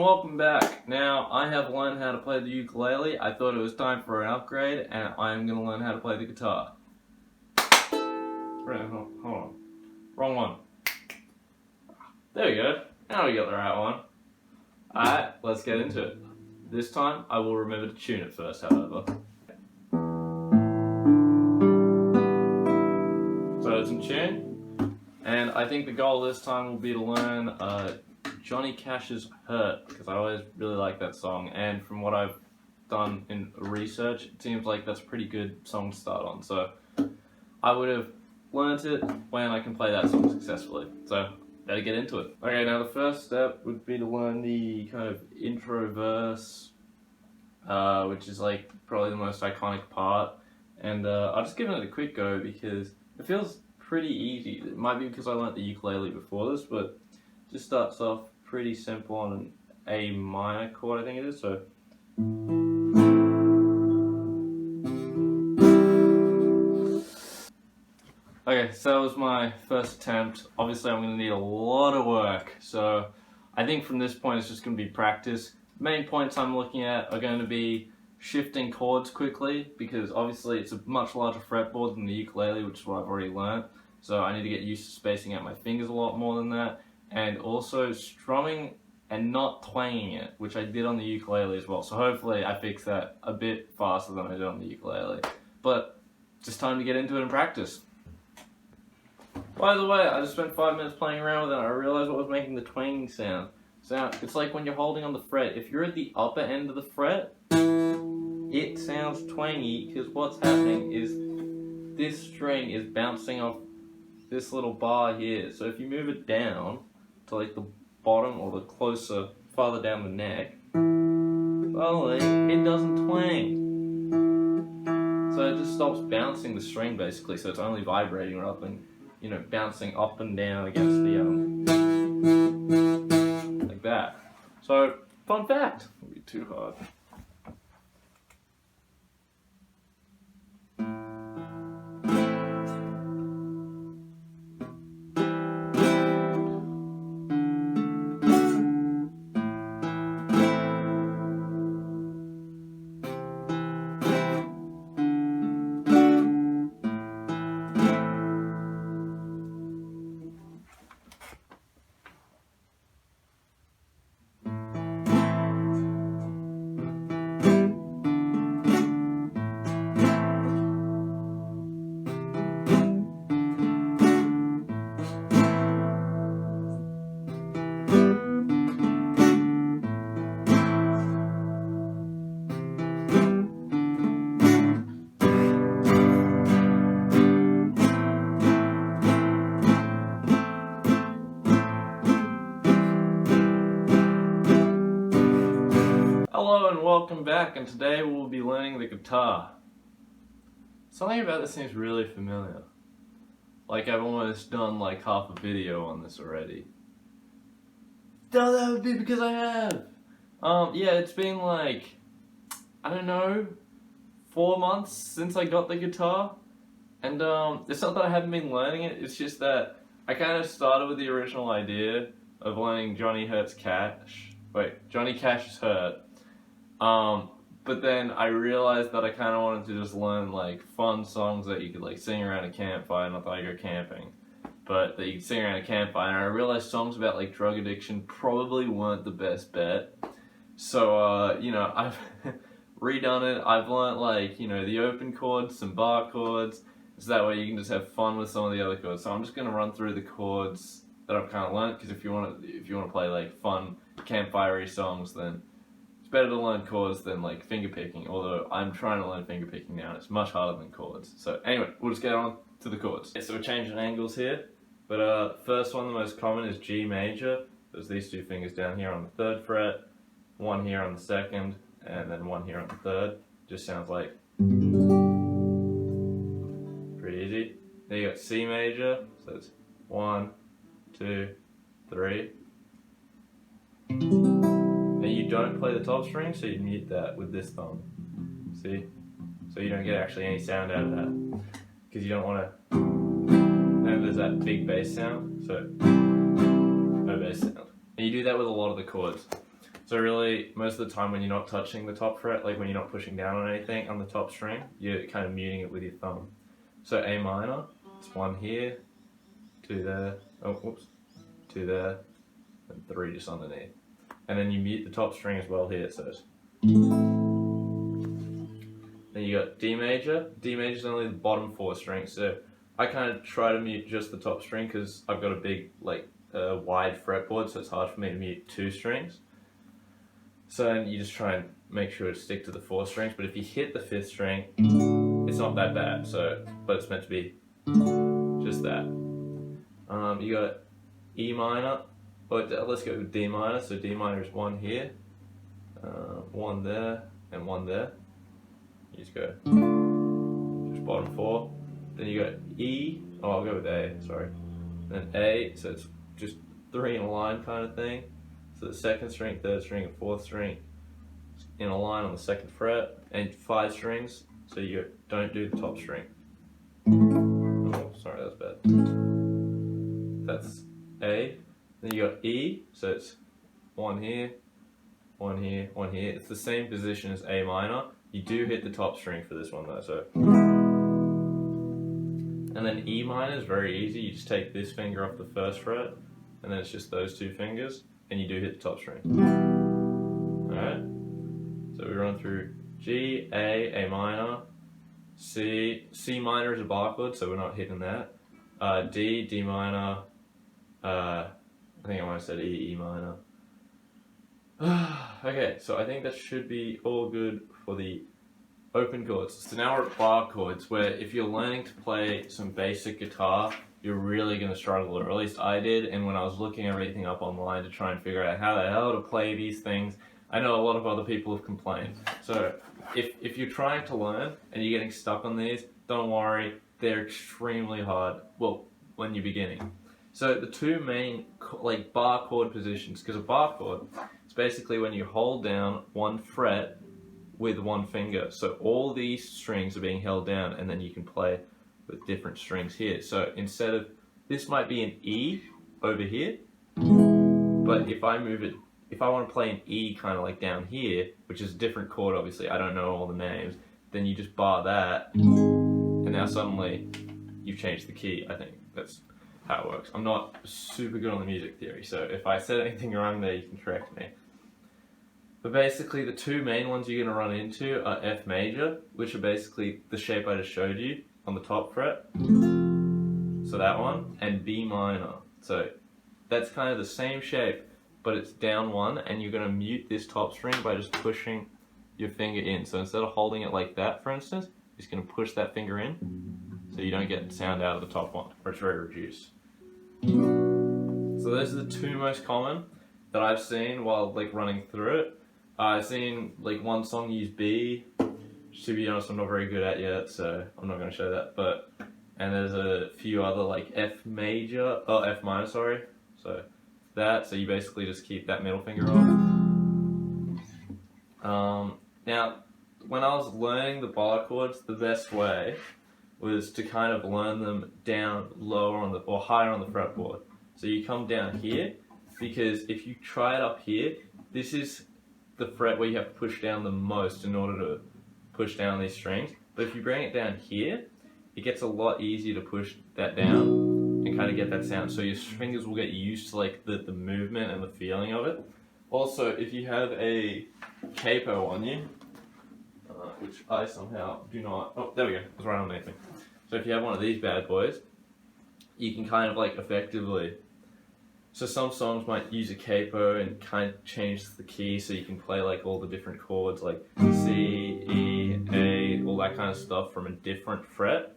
welcome back. Now, I have learned how to play the ukulele. I thought it was time for an upgrade, and I'm going to learn how to play the guitar. Right, hold on. Wrong one. There we go. Now we got the right one. Alright, let's get into it. This time, I will remember to tune it first, however. So it's in tune, and I think the goal this time will be to learn Johnny Cash's Hurt, because I always really like that song, and from what I've done in research, it seems like that's a pretty good song to start on, so I would have learnt it when I can play that song successfully, so better get into it. Okay, now the first step would be to learn the kind of intro verse, which is like probably the most iconic part, and I'll just give it a quick go because it feels pretty easy. It might be because I learnt the ukulele before this, but it just starts off pretty simple on an A minor chord, I think it is, so. Okay, so that was my first attempt. Obviously I'm going to need a lot of work, so I think from this point it's just going to be practice. Main points I'm looking at are going to be shifting chords quickly, because obviously it's a much larger fretboard than the ukulele, which is what I've already learnt, so I need to get used to spacing out my fingers a lot more than that, and also strumming and not twanging it, which I did on the ukulele as well, so hopefully I fix that a bit faster than I did on the ukulele. But just time to get into it and practice. By the way, I just spent 5 minutes playing around with it and I realized what was making the twanging sound. It's like when you're holding on the fret. If you're at the upper end of the fret, it sounds twangy because what's happening is this string is bouncing off this little bar here. So if you move it down to like the bottom or the farther down the neck, suddenly it doesn't twang. So it just stops bouncing the string basically, so it's only vibrating rather than, you know, bouncing up and down against the, like that. So, fun fact. It'll be too hard. Hello and welcome back, and today we'll be learning the guitar. Something about this seems really familiar. Like I've almost done like half a video on this already. Oh, that would be because I have! Yeah, it's been like, I don't know, 4 months since I got the guitar. And it's not that I haven't been learning it, it's just that I kind of started with the original idea of learning Johnny Cash's Hurt. But then I realized that I kind of wanted to just learn like fun songs that you could like sing around a campfire, not that I go camping, but that you could sing around a campfire, and I realized songs about like drug addiction probably weren't the best bet. So, you know, I've redone it. I've learned like, you know, the open chords, some bar chords, so that way you can just have fun with some of the other chords. So I'm just going to run through the chords that I've kind of learned, because if you want to play like fun campfire-y songs, then better to learn chords than like finger picking, although I'm trying to learn finger picking now and it's much harder than chords. So anyway, we'll just get on to the chords. Okay, so we're changing angles here, but first one, the most common, is G major. There's these two fingers down here on the 3rd fret, one here on the 2nd, and then one here on the 3rd. Just sounds like pretty easy. Then you got C major, so it's 1, 2, 3. Now you don't play the top string, so you mute that with this thumb. See? So you don't get actually any sound out of that. Because you don't want to... Now there's that big bass sound, so no bass sound. And you do that with a lot of the chords. So So really, most of the time when you're not touching the top fret, like when you're not pushing down on anything on the top string, you're kind of muting it with your thumb. So A minor, it's 1 here, 2 there, oh whoops, 2 there, and 3 just underneath. And then you mute the top string as well here, so it's... Then you got D major. D major is only the bottom 4 strings, so I kind of try to mute just the top string because I've got a big, like, wide fretboard, so it's hard for me to mute 2 strings. So then you just try and make sure to stick to the 4 strings, but if you hit the 5th string, it's not that bad, so, but it's meant to be just that. You got E minor, but let's go with D minor, so D minor is 1 here, 1 there, and 1 there. You just go, just bottom 4. Then you got E, oh I'll go with A, sorry. Then A, so it's just 3 in a line kind of thing. So the 2nd string, 3rd string, and 4th string in a line on the 2nd fret, and 5 strings, so you don't do the top string. Oh, sorry, that's bad. That's A. Then you got E, so it's 1 here, 1 here, 1 here. It's the same position as A minor. You do hit the top string for this one though, so. And then E minor is very easy. You just take this finger off the 1st fret, and then it's just those 2 fingers, and you do hit the top string. Alright? So we run through G, A minor, C minor is a bar chord, so we're not hitting that. D minor, I think I might have said E minor. Okay, so I think that should be all good for the open chords. So now we're at bar chords, where if you're learning to play some basic guitar, you're really going to struggle, or at least I did. And when I was looking everything up online to try and figure out how the hell to play these things, I know a lot of other people have complained. So if you're trying to learn and you're getting stuck on these, don't worry, they're extremely hard, well, when you're beginning. So the 2 main like bar chord positions, because a bar chord, it's basically when you hold down 1 fret with 1 finger. So all these strings are being held down, and then you can play with different strings here. So instead of, this might be an E over here, but if I move it, if I want to play an E kind of like down here, which is a different chord obviously, I don't know all the names, then you just bar that, and now suddenly you've changed the key. I think that's how it works. I'm not super good on the music theory, so if I said anything wrong there, you can correct me. But basically the 2 main ones you're going to run into are F major, which are basically the shape I just showed you on the top fret, so that one, and B minor. So that's kind of the same shape, but it's down 1, and you're going to mute this top string by just pushing your finger in. So instead of holding it like that, for instance, you're just going to push that finger in, so you don't get sound out of the top one, or it's very reduced. So those are the 2 most common that I've seen while like running through it. I've seen like one song use B, which to be honest I'm not very good at yet, so I'm not going to show that. But and there's a few other like F major, oh F minor, sorry. So that, so you basically just keep that middle finger on. Now, when I was learning the bar chords, the best way was to kind of learn them down lower on the, or higher on the fretboard. So you come down here, because if you try it up here, this is the fret where you have to push down the most in order to push down these strings. But if you bring it down here, it gets a lot easier to push that down and kind of get that sound. So your fingers will get used to like the movement and the feeling of it. Also, if you have a capo on you, which I somehow do not, oh there we go, it was right underneath me. So if you have one of these bad boys, you can kind of like effectively, so some songs might use a capo and kind of change the key so you can play like all the different chords like C, E, A, all that kind of stuff from a different fret.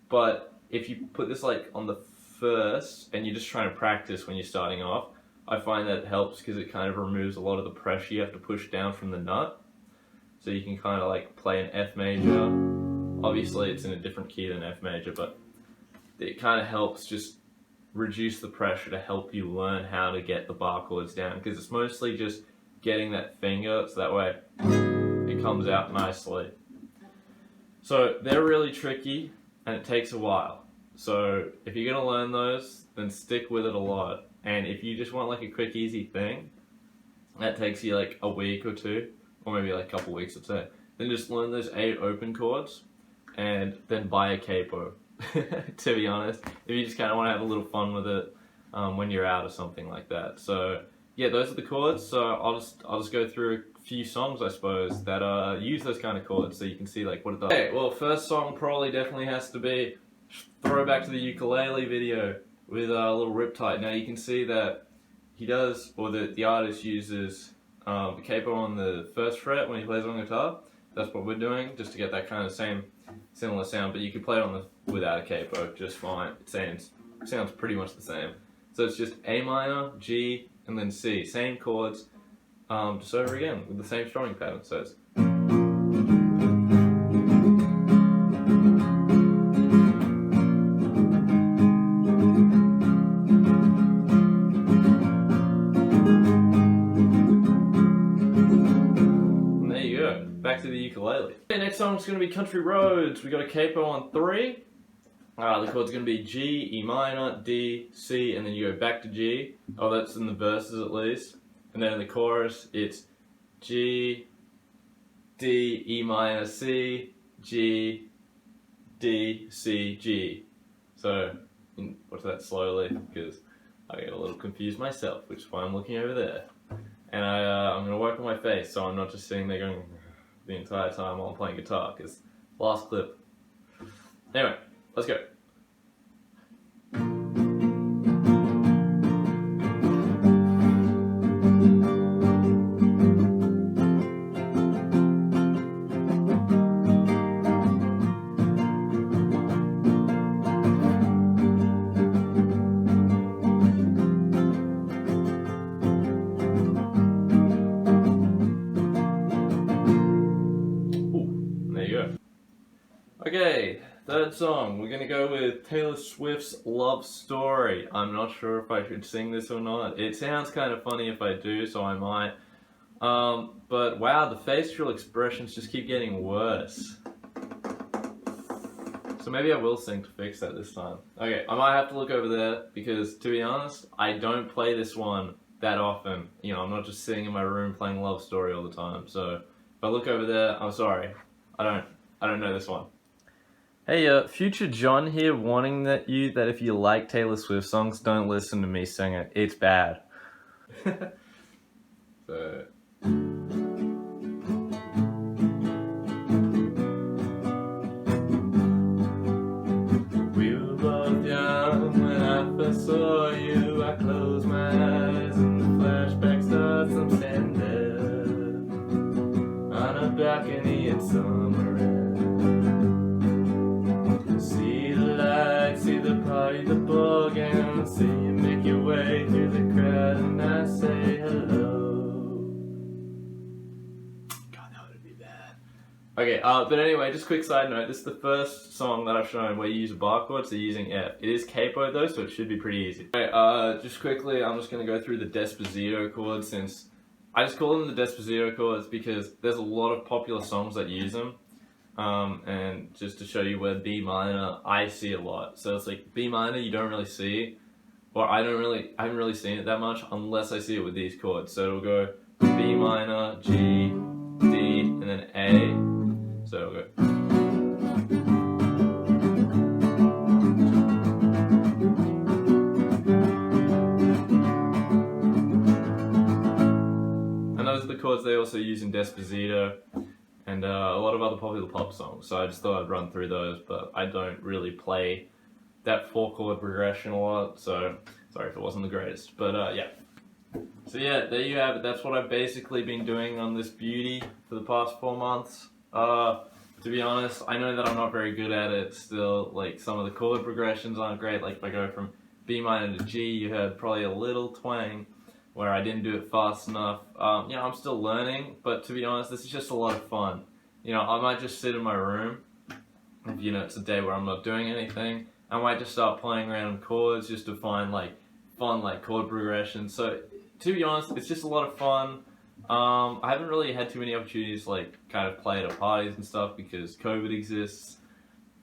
But if you put this like on the 1st and you're just trying to practice when you're starting off, I find that it helps because it kind of removes a lot of the pressure you have to push down from the nut. So you can kind of like play an F major. Obviously it's in a different key than F major, but it kind of helps just reduce the pressure to help you learn how to get the bar chords down, because it's mostly just getting that finger so that way it comes out nicely. So they're really tricky and it takes a while. So if you're going to learn those, then stick with it a lot. And if you just want like a quick easy thing, that takes you like a week or two, or maybe like a couple weeks or so. Then just learn those 8 open chords, and then buy a capo. To be honest, if you just kind of want to have a little fun with it when you're out or something like that. So yeah, those are the chords. So I'll just go through a few songs, I suppose, that use those kind of chords, so you can see like what it does. Okay, well, first song probably definitely has to be throwback to the ukulele video with a little Riptide. Now you can see that he does, or the artist uses the capo on the first fret when he plays on guitar. That's what we're doing, just to get that kind of similar sound. But you can play it on without a capo just fine. It sounds pretty much the same. So it's just A minor, G, and then C. Same chords, just over again with the same strumming pattern. So it's back to the ukulele. Okay, next song is going to be Country Roads. We got a capo on 3. The chord's going to be G, E minor, D, C, and then you go back to G. Oh, that's in the verses at least. And then in the chorus, it's G, D, E minor, C, G, D, C, G. So, watch that slowly, because I get a little confused myself, which is why I'm looking over there. And I'm going to work on my face, so I'm not just sitting there going the entire time while I'm playing guitar, because last clip. Anyway, let's go. Okay, third song, we're gonna go with Taylor Swift's Love Story. I'm not sure if I should sing this or not. It sounds kind of funny if I do, so I might. But wow, the facial expressions just keep getting worse. So maybe I will sing to fix that this time. Okay, I might have to look over there, because to be honest, I don't play this one that often. You know, I'm not just sitting in my room playing Love Story all the time. So if I look over there, I'm sorry. I don't know this one. Hey, future John here, warning that if you like Taylor Swift songs, don't listen to me sing it. It's bad. So. We were both young when I first saw you. I closed my eyes and the flashback starts. I'm standing there on a balcony in summer air. See the lights, see the party, the ball game. See you make your way through the crowd and I say hello. God, that would be bad. Okay, but anyway, just quick side note. This is the first song that I've shown where you use a bar chord, so you're using F. It is capo though, so it should be pretty easy. Okay, just quickly, I'm just going to go through the Despacito chords, since I just call them the Despacito chords because there's a lot of popular songs that use them. And just to show you where B minor, I see a lot. So it's like B minor you don't really see, or I haven't really seen it that much unless I see it with these chords. So it'll go B minor, G, D, and then A. So it'll go. And those are the chords they also use in Despacito. And a lot of other popular pop songs, so I just thought I'd run through those, but I don't really play that 4-chord progression a lot, so sorry if it wasn't the greatest, but yeah. So yeah, there you have it. That's what I've basically been doing on this beauty for the past 4 months. To be honest, I know that I'm not very good at it still. Like, some of the chord progressions aren't great. Like, if I go from B minor to G, you heard probably a little twang where I didn't do it fast enough. You know, I'm still learning, but to be honest, this is just a lot of fun. You know, I might just sit in my room, if, you know, it's a day where I'm not doing anything. I might just start playing random chords just to find, like, fun, like, chord progressions. So, to be honest, it's just a lot of fun. I haven't really had too many opportunities to, like, kind of play at parties and stuff because COVID exists,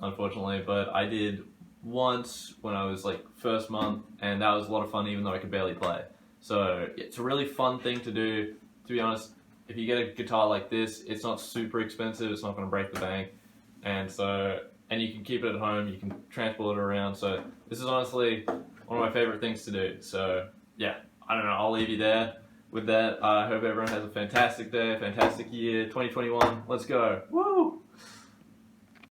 unfortunately, but I did once when I was, like, first month, and that was a lot of fun even though I could barely play. So it's a really fun thing to do. To be honest, if you get a guitar like this, it's not super expensive, it's not going to break the bank, and you can keep it at home, you can transport it around, so this is honestly one of my favorite things to do. So yeah, I don't know, I'll leave you there with that. I hope everyone has a fantastic day, a fantastic year, 2021, let's go! Woo!